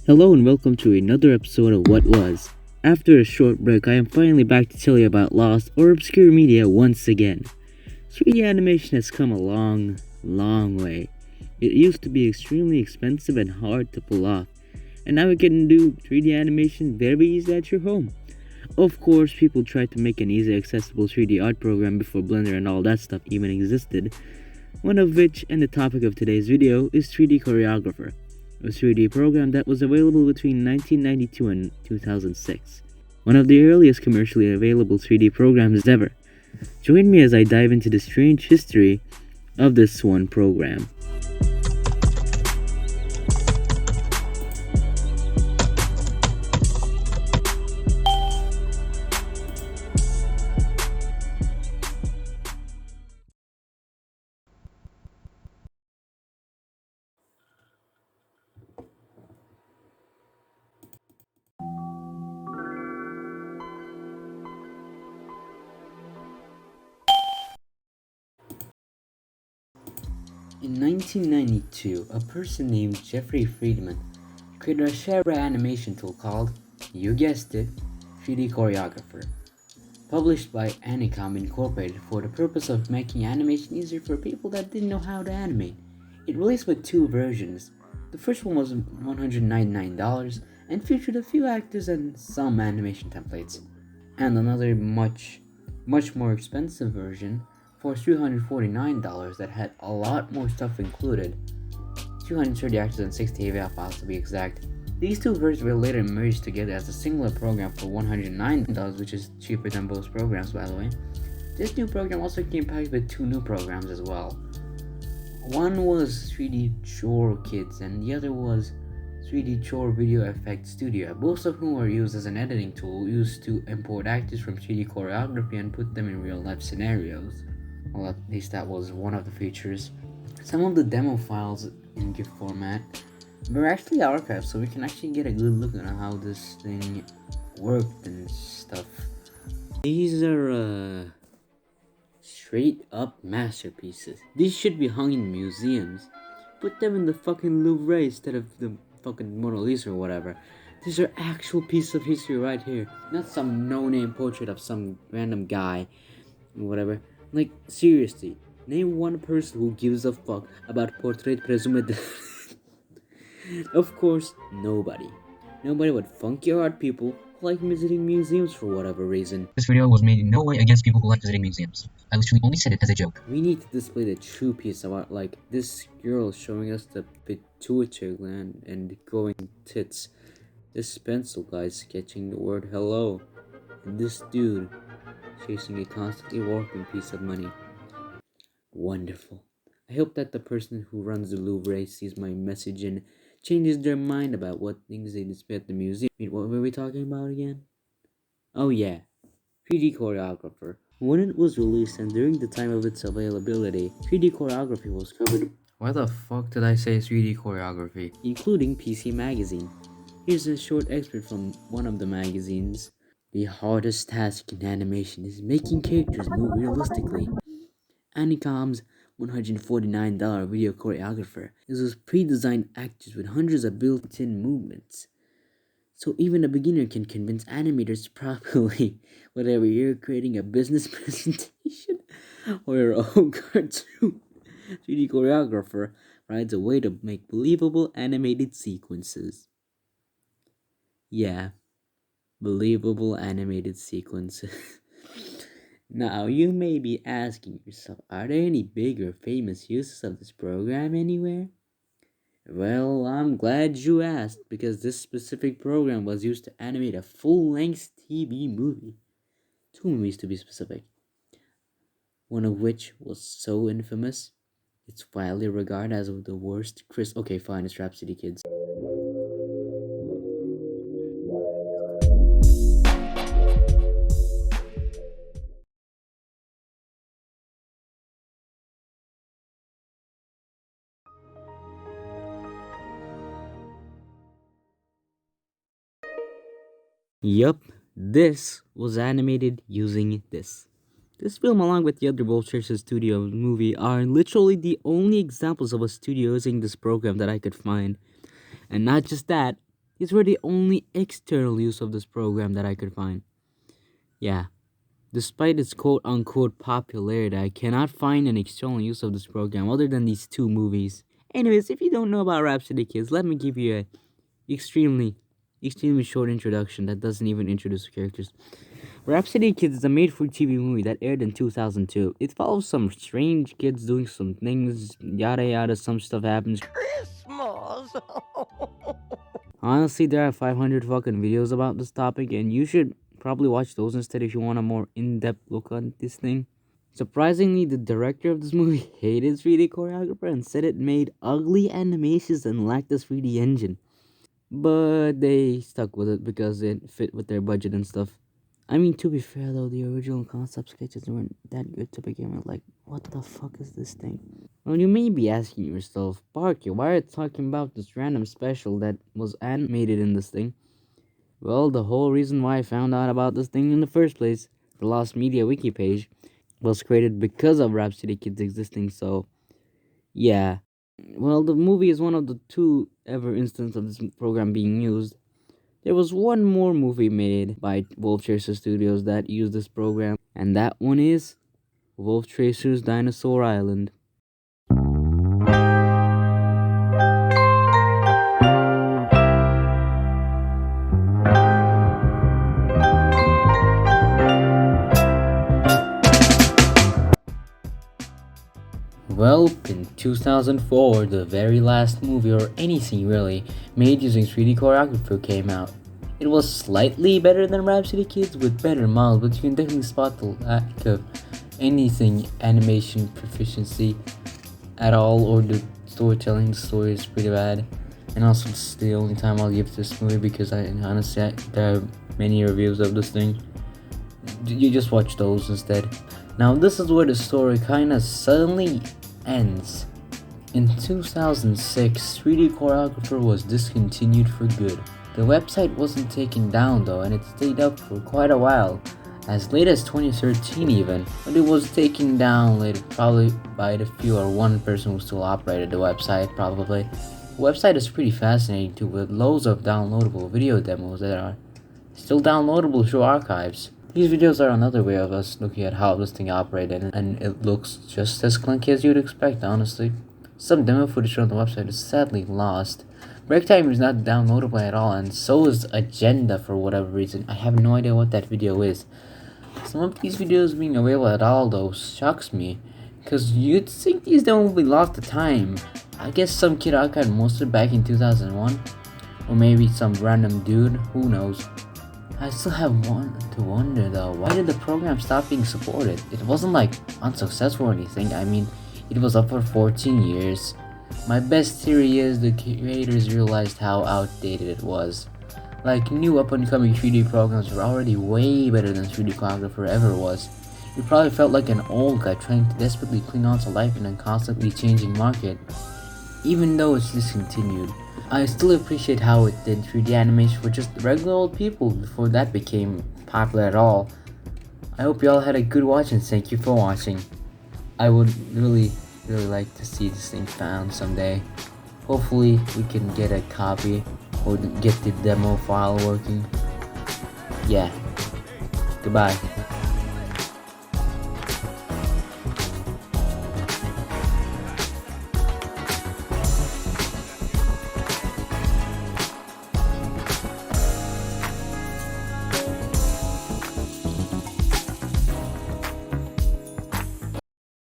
Hello and welcome to another episode of What Was. After a short break, I am finally back to tell you about lost or obscure media once again. 3D animation has come a long way. It used to be extremely expensive and hard to pull off, and now we can do 3D animation very easily at your home. Of course, people tried to make an easy accessible 3D art program before Blender and all that stuff even existed, one of which, and the topic of today's video, is 3D Choreographer, a 3D program that was available between 1992 and 2006. One of the earliest commercially available 3D programs ever. Join me as I dive into the strange history of this one program. In 1992, a person named Jeffrey Friedman created a shareware animation tool called, you guessed it, 3D Choreographer, published by Anycom Incorporated for the purpose of making animation easier for people that didn't know how to animate. It released with two versions. The first one was $199 and featured a few actors and some animation templates, and another much more expensive version for $349 that had a lot more stuff included, 230 actors and 60 AVI files to be exact. These two versions were later merged together as a singular program for $109, which is cheaper than both programs, by the way. This new program also came packaged with two new programs as well. One was 3D Chore Kids and the other was 3D Chore Video Effects Studio, both of whom were used as an editing tool used to import actors from 3D choreography and put them in real life scenarios. Well, at least that was one of the features. Some of the demo files in GIF format were actually archived, so we can actually get a good look at how this thing worked and stuff. These are straight up masterpieces. These should be hung in museums. Put them in the fucking Louvre instead of the fucking Mona Lisa or whatever. These are actual pieces of history right here, not some no-name portrait of some random guy or whatever. Like, seriously, name one person who gives a fuck about portrait presumed. Of course, nobody. Nobody but funky art people who like visiting museums for whatever reason. This video was made in no way against people who like visiting museums. I literally only said it as a joke. We need to display the true piece of art, like this girl showing us the pituitary gland and growing tits. This pencil guy sketching the word hello. And this dude chasing a constantly warping piece of money. Wonderful. I hope that the person who runs the Louvre sees my message and changes their mind about what things they display at the museum. Wait, what were we talking about again? Oh yeah, 3D Choreographer. When it was released and during the time of its availability, 3D Choreography was covered. Why the fuck did I say 3D Choreography? Including PC Magazine. Here's a short excerpt from one of the magazines. The hardest task in animation is making characters move realistically. Anycom's $149 video choreographer uses pre-designed actors with hundreds of built-in movements. So even a beginner can convince animators properly, whether you're creating a business presentation or your own cartoon. 3D choreographer finds a way to make believable animated sequences. Yeah, believable animated sequences. Now, you may be asking yourself, are there any big or famous uses of this program anywhere? Well, I'm glad you asked, because this specific program was used to animate a full-length TV movie. Two movies to be specific. One of which was so infamous, it's widely regarded as the worst Okay, fine, it's Rapsittie Kids. Yup, this was animated using this. This film, along with the other Vulture's studio movie, are literally the only examples of a studio using this program that I could find. And not just that, These were the only external use of this program that I could find. Yeah, despite its quote unquote popularity, I cannot find an external use of this program other than these two movies. Anyways, if you don't know about Rhapsody Kids, let me give you a extremely, extremely short introduction that doesn't even introduce the characters. Rhapsody Kids is a made-for-TV movie that aired in 2002. It follows some strange kids doing some things, yada yada, some stuff happens. Christmas! Honestly, there are 500 fucking videos about this topic, and you should probably watch those instead if you want a more in-depth look on this thing. Surprisingly, the director of this movie hated 3D Choreographer and said it made ugly animations and lacked a 3D engine. But they stuck with it because it fit with their budget and stuff. I mean, to be fair though, the original concept sketches weren't that good to begin with. Like, what the fuck is this thing? Well, you may be asking yourself, Parky, why are you talking about this random special that was animated in this thing? Well, the whole reason why I found out about this thing in the first place, the Lost Media Wiki page, was created because of Rhapsody Kids existing, so yeah. Well, the movie is one of the two ever instances of this program being used. There was one more movie made by Wolf Tracer Studios that used this program, and that one is Wolf Tracer's Dinosaur Island. Well, in 2004, the very last movie, or anything really, made using 3D Choreographer came out. It was slightly better than Rhapsody Kids with better models, but you can definitely spot the lack of anything animation proficiency at all, or the storytelling. The story is pretty bad, and also this is the only time I'll give this movie because there are many reviews of this thing. You just watch those instead. Now this is where the story kinda suddenly ends. In 2006, 3D Choreographer was discontinued for good. The website wasn't taken down though, and it stayed up for quite a while, as late as 2013 even, but it was taken down later, probably by the few or one person who still operated the website probably. The website is pretty fascinating too, with loads of downloadable video demos that are still downloadable through archives. These videos are another way of us looking at how this thing operated, and it looks just as clunky as you'd expect, honestly. Some demo footage on the website is sadly lost. Break time is not downloadable at all, and so is Agenda for whatever reason. I have no idea what that video is. Some of these videos being available at all though shocks me, because you'd think these don't be lost to time. I guess some kid archived most of it back in 2001, or maybe some random dude, who knows. I still have to wonder though, why did the program stop being supported? It wasn't like unsuccessful or anything. I mean, it was up for 14 years. My best theory is the creators realized how outdated it was. Like, new up and coming 3D programs were already way better than 3D Choreographer ever was. It probably felt like an old guy trying to desperately cling on to life in a constantly changing market. Even though it's discontinued, I still appreciate how it did 3D animation for just regular old people before that became popular at all. I hope y'all had a good watch and thank you for watching. I would really like to see this thing found someday. Hopefully we can get a copy or get the demo file working. Yeah. Goodbye.